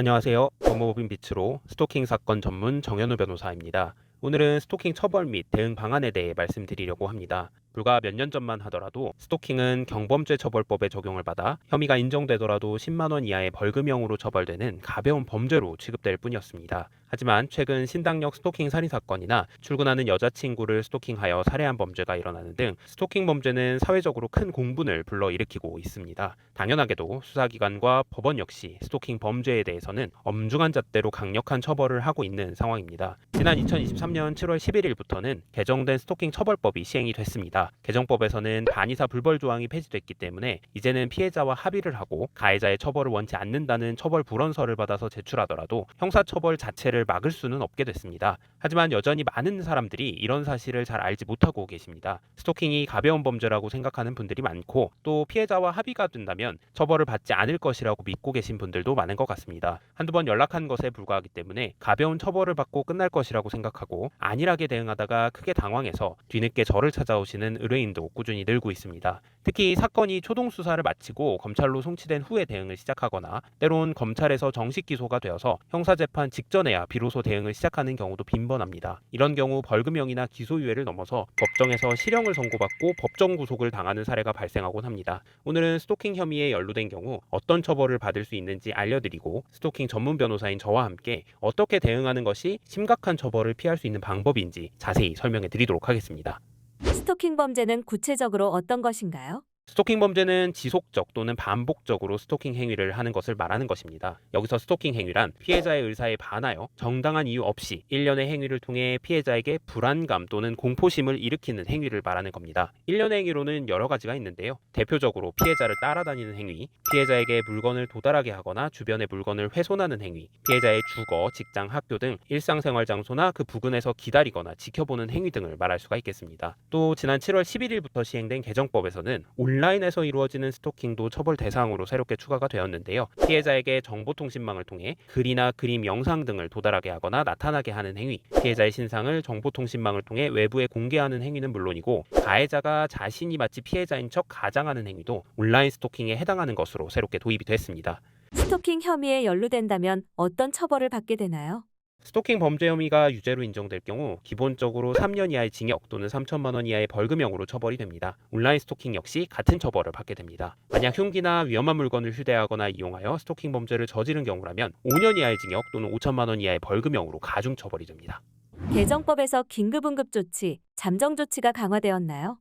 안녕하세요. 법무법인 빛으로 스토킹 사건 전문 정현우 변호사입니다. 오늘은 스토킹 처벌 및 대응 방안에 대해 말씀드리려고 합니다. 불과 몇 년 전만 하더라도 스토킹은 경범죄 처벌법에 적용을 받아 혐의가 인정되더라도 10만 원 이하의 벌금형으로 처벌되는 가벼운 범죄로 취급될 뿐이었습니다. 하지만 최근 신당역 스토킹 살인 사건이나 출근하는 여자친구를 스토킹하여 살해한 범죄가 일어나는 등 스토킹 범죄는 사회적으로 큰 공분을 불러일으키고 있습니다. 당연하게도 수사기관과 법원 역시 스토킹 범죄에 대해서는 엄중한 잣대로 강력한 처벌을 하고 있는 상황입니다. 지난 2023년 7월 11일부터는 개정된 스토킹 처벌법이 시행이 됐습니다. 개정법에서는 반의사 불벌 조항이 폐지됐기 때문에 이제는 피해자와 합의를 하고 가해자의 처벌을 원치 않는다는 처벌 불원서를 받아서 제출하더라도 형사처벌 자체를 막을 수는 없게 됐습니다. 하지만 여전히 많은 사람들이 이런 사실을 잘 알지 못하고 계십니다. 스토킹이 가벼운 범죄라고 생각하는 분들이 많고 또 피해자와 합의가 된다면 처벌을 받지 않을 것이라고 믿고 계신 분들도 많은 것 같습니다. 한두 번 연락한 것에 불과하기 때문에 가벼운 처벌을 받고 끝날 것이라고 생각하고 안일하게 대응하다가 크게 당황해서 뒤늦게 저를 찾아오시는 의뢰인도 꾸준히 늘고 있습니다. 특히 사건이 초동 수사를 마치고 검찰로 송치된 후에 대응을 시작하거나 때론 검찰에서 정식 기소가 되어서 형사재판 직전에야 비로소 대응을 시작하는 경우도 빈번합니다. 이런 경우 벌금형이나 기소유예를 넘어서 법정에서 실형을 선고받고 법정 구속을 당하는 사례가 발생하곤 합니다. 오늘은 스토킹 혐의에 연루된 경우 어떤 처벌을 받을 수 있는지 알려드리고 스토킹 전문 변호사인 저와 함께 어떻게 대응하는 것이 심각한 처벌을 피할 수 있는 방법인지 자세히 설명해 드리도록 하겠습니다. 스토킹 범죄는 구체적으로 어떤 것인가요? 스토킹 범죄는 지속적 또는 반복적으로 스토킹 행위를 하는 것을 말하는 것입니다. 여기서 스토킹 행위란 피해자의 의사에 반하여 정당한 이유 없이 일련의 행위를 통해 피해자에게 불안감 또는 공포심을 일으키는 행위를 말하는 겁니다. 일련의 행위로는 여러 가지가 있는데요. 대표적으로 피해자를 따라다니는 행위, 피해자에게 물건을 도달하게 하거나 주변의 물건을 훼손하는 행위, 피해자의 주거, 직장, 학교 등 일상생활 장소나 그 부근에서 기다리거나 지켜보는 행위 등을 말할 수가 있겠습니다. 또 지난 7월 11일부터 시행된 개정법에서는 온라인에서 이루어지는 스토킹도 처벌 대상으로 새롭게 추가가 되었는데요. 피해자에게 정보통신망을 통해 글이나 그림, 영상 등을 도달하게 하거나 나타나게 하는 행위, 피해자의 신상을 정보통신망을 통해 외부에 공개하는 행위는 물론이고 가해자가 자신이 마치 피해자인 척 가장하는 행위도 온라인 스토킹에 해당하는 것으로 새롭게 도입이 됐습니다. 스토킹 혐의에 연루된다면 어떤 처벌을 받게 되나요? 스토킹 범죄 혐의가 유죄로 인정될 경우 기본적으로 3년 이하의 징역 또는 3천만 원 이하의 벌금형으로 처벌이 됩니다. 온라인 스토킹 역시 같은 처벌을 받게 됩니다. 만약 흉기나 위험한 물건을 휴대하거나 이용하여 스토킹 범죄를 저지른 경우라면 5년 이하의 징역 또는 5천만 원 이하의 벌금형으로 가중 처벌이 됩니다. 개정법에서 긴급응급조치, 잠정조치가 강화되었나요?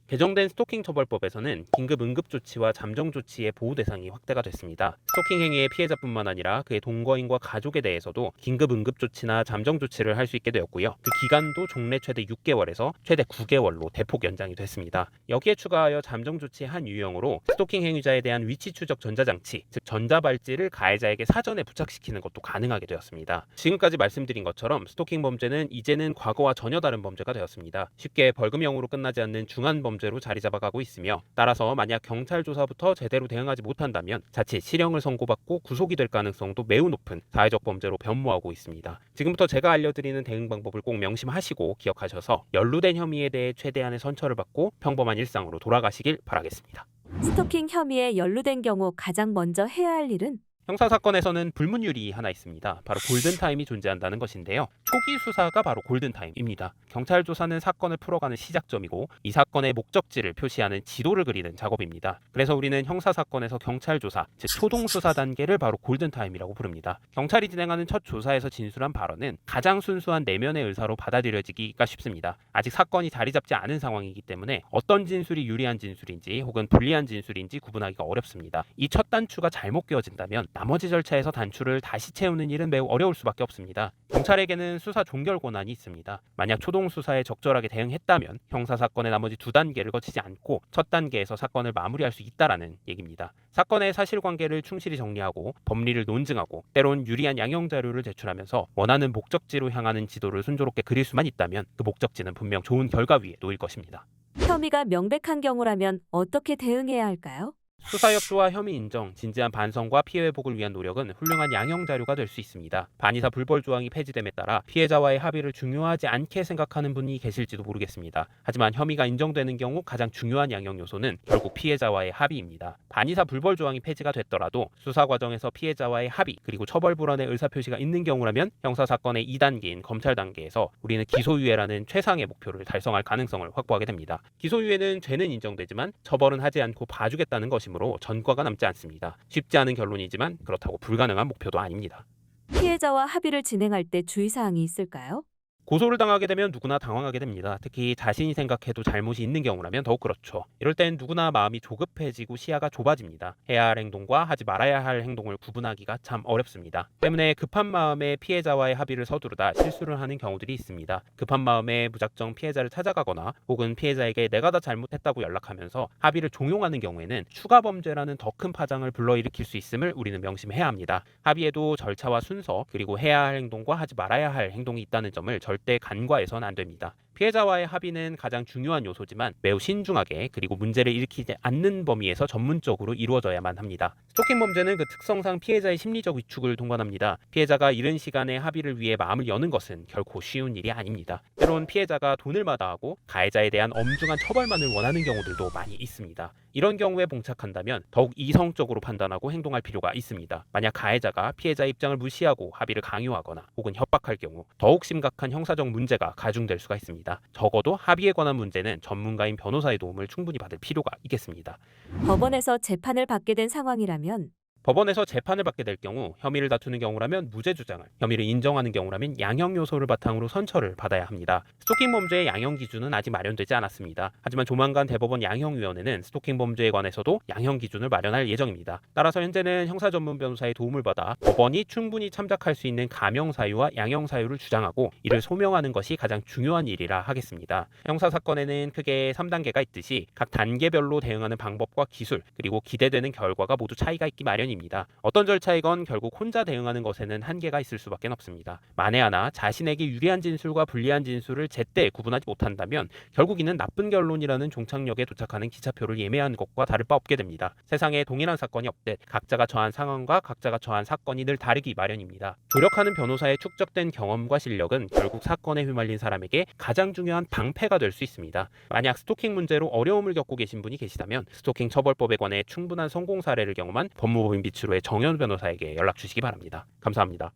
개정된 스토킹 처벌법에서는 긴급 응급조치와 잠정조치의 보호 대상이 확대가 됐습니다. 스토킹 행위의 피해자뿐만 아니라 그의 동거인과 가족에 대해서도 긴급 응급조치나 잠정조치를 할 수 있게 되었고요. 그 기간도 종래 최대 6개월에서 최대 9개월로 대폭 연장이 됐습니다. 여기에 추가하여 잠정조치의 한 유형으로 스토킹 행위자에 대한 위치 추적 전자장치, 즉 전자발찌를 가해자에게 사전에 부착시키는 것도 가능하게 되었습니다. 지금까지 말씀드린 것처럼 스토킹 범죄는 이제는 과거와 전혀 다른 범죄가 되었습니다. 쉽게 벌금형으로 끝나지 않는 중한 범죄로 자리 잡아가고 있으며 따라서 만약 경찰 조사부터 제대로 대응하지 못한다면 자칫 실형을 선고받고 구속이 될 가능성도 매우 높은 사회적 범죄로 변모하고 있습니다. 지금부터 제가 알려드리는 대응 방법을 꼭 명심하시고 기억하셔서 연루된 혐의에 대해 최대한의 선처를 받고 평범한 일상으로 돌아가시길 바라겠습니다. 스토킹 혐의에 연루된 경우 가장 먼저 해야 할 일은? 형사사건에서는 불문율이 하나 있습니다. 바로 골든타임이 존재한다는 것인데요. 초기 수사가 바로 골든타임입니다. 경찰 조사는 사건을 풀어가는 시작점이고 이 사건의 목적지를 표시하는 지도를 그리는 작업입니다. 그래서 우리는 형사사건에서 경찰 조사, 즉 초동 수사 단계를 바로 골든타임이라고 부릅니다. 경찰이 진행하는 첫 조사에서 진술한 발언은 가장 순수한 내면의 의사로 받아들여지기가 쉽습니다. 아직 사건이 자리 잡지 않은 상황이기 때문에 어떤 진술이 유리한 진술인지 혹은 불리한 진술인지 구분하기가 어렵습니다. 이 첫 단추가 잘못 끼워진다면 나머지 절차에서 단추를 다시 채우는 일은 매우 어려울 수밖에 없습니다. 경찰에게는 수사 종결 권한이 있습니다. 만약 초동 수사에 적절하게 대응했다면 형사사건의 나머지 두 단계를 거치지 않고 첫 단계에서 사건을 마무리할 수 있다라는 얘기입니다. 사건의 사실관계를 충실히 정리하고 법리를 논증하고 때론 유리한 양형 자료를 제출하면서 원하는 목적지로 향하는 지도를 순조롭게 그릴 수만 있다면 그 목적지는 분명 좋은 결과 위에 놓일 것입니다. 혐의가 명백한 경우라면 어떻게 대응해야 할까요? 수사 협조와 혐의 인정, 진지한 반성과 피해 회복을 위한 노력은 훌륭한 양형 자료가 될 수 있습니다. 반의사 불벌 조항이 폐지됨에 따라 피해자와의 합의를 중요하지 않게 생각하는 분이 계실지도 모르겠습니다. 하지만 혐의가 인정되는 경우 가장 중요한 양형 요소는 결국 피해자와의 합의입니다. 반의사 불벌 조항이 폐지가 됐더라도 수사 과정에서 피해자와의 합의 그리고 처벌 불안의 의사표시가 있는 경우라면 형사 사건의 2단계인 검찰 단계에서 우리는 기소유예라는 최상의 목표를 달성할 가능성을 확보하게 됩니다. 기소유예는 죄는 인정되지만 처벌은 하지 않고 봐주겠다는 것이므로 전과가 남지 않습니다. 쉽지 않은 결론이지만 그렇다고 불가능한 목표도 아닙니다. 피해자와 합의를 진행할 때 주의사항이 있을까요? 고소를 당하게 되면 누구나 당황하게 됩니다. 특히 자신이 생각해도 잘못이 있는 경우라면 더욱 그렇죠. 이럴 땐 누구나 마음이 조급해지고 시야가 좁아집니다. 해야 할 행동과 하지 말아야 할 행동을 구분하기가 참 어렵습니다. 때문에 급한 마음에 피해자와의 합의를 서두르다 실수를 하는 경우들이 있습니다. 급한 마음에 무작정 피해자를 찾아가거나 혹은 피해자에게 내가 다 잘못했다고 연락하면서 합의를 종용하는 경우에는 추가 범죄라는 더 큰 파장을 불러일으킬 수 있음을 우리는 명심해야 합니다. 합의에도 절차와 순서 그리고 해야 할 행동과 하지 말아야 할 행동이 있다는 점을 절대 간과해서는 안 됩니다. 피해자와의 합의는 가장 중요한 요소지만 매우 신중하게 그리고 문제를 일으키지 않는 범위에서 전문적으로 이루어져야만 합니다. 스토킹 범죄는 그 특성상 피해자의 심리적 위축을 동반합니다. 피해자가 이른 시간에 합의를 위해 마음을 여는 것은 결코 쉬운 일이 아닙니다. 때론 피해자가 돈을 마다하고 가해자에 대한 엄중한 처벌만을 원하는 경우들도 많이 있습니다. 이런 경우에 봉착한다면 더욱 이성적으로 판단하고 행동할 필요가 있습니다. 만약 가해자가 피해자의 입장을 무시하고 합의를 강요하거나 혹은 협박할 경우 더욱 심각한 형사적 문제가 가중될 수가 있습니다. 적어도 합의에 관한 문제는 전문가인 변호사의 도움을 충분히 받을 필요가 있겠습니다. 법원에서 재판을 받게 된 상황이라면 법원에서 재판을 받게 될 경우 혐의를 다투는 경우라면 무죄 주장을, 혐의를 인정하는 경우라면 양형 요소를 바탕으로 선처를 받아야 합니다. 스토킹 범죄의 양형 기준은 아직 마련되지 않았습니다. 하지만 조만간 대법원 양형위원회는 스토킹 범죄에 관해서도 양형 기준을 마련할 예정입니다. 따라서 현재는 형사 전문 변호사의 도움을 받아 법원이 충분히 참작할 수 있는 감형 사유와 양형 사유를 주장하고 이를 소명하는 것이 가장 중요한 일이라 하겠습니다. 형사 사건에는 크게 3단계가 있듯이 각 단계별로 대응하는 방법과 기술 그리고 기대되는 결과가 모두 차이가 있기 마련입니다. 어떤 절차이건 결국 혼자 대응하는 것에는 한계가 있을 수밖에 없습니다. 만에 하나 자신에게 유리한 진술과 불리한 진술을 제때 구분하지 못한다면 결국 이는 나쁜 결론이라는 종착역에 도착하는 기차표를 예매한 것과 다를 바 없게 됩니다. 세상에 동일한 사건이 없듯 각자가 처한 상황과 각자가 처한 사건이 늘 다르기 마련입니다. 조력하는 변호사의 축적된 경험과 실력은 결국 사건에 휘말린 사람에게 가장 중요한 방패가 될 수 있습니다. 만약 스토킹 문제로 어려움을 겪고 계신 분이 계시다면 스토킹 처벌법에 관해 충분한 성공 사례를 경험한 법무법인 빛으로의 정현우 변호사에게 연락 주시기 바랍니다. 감사합니다.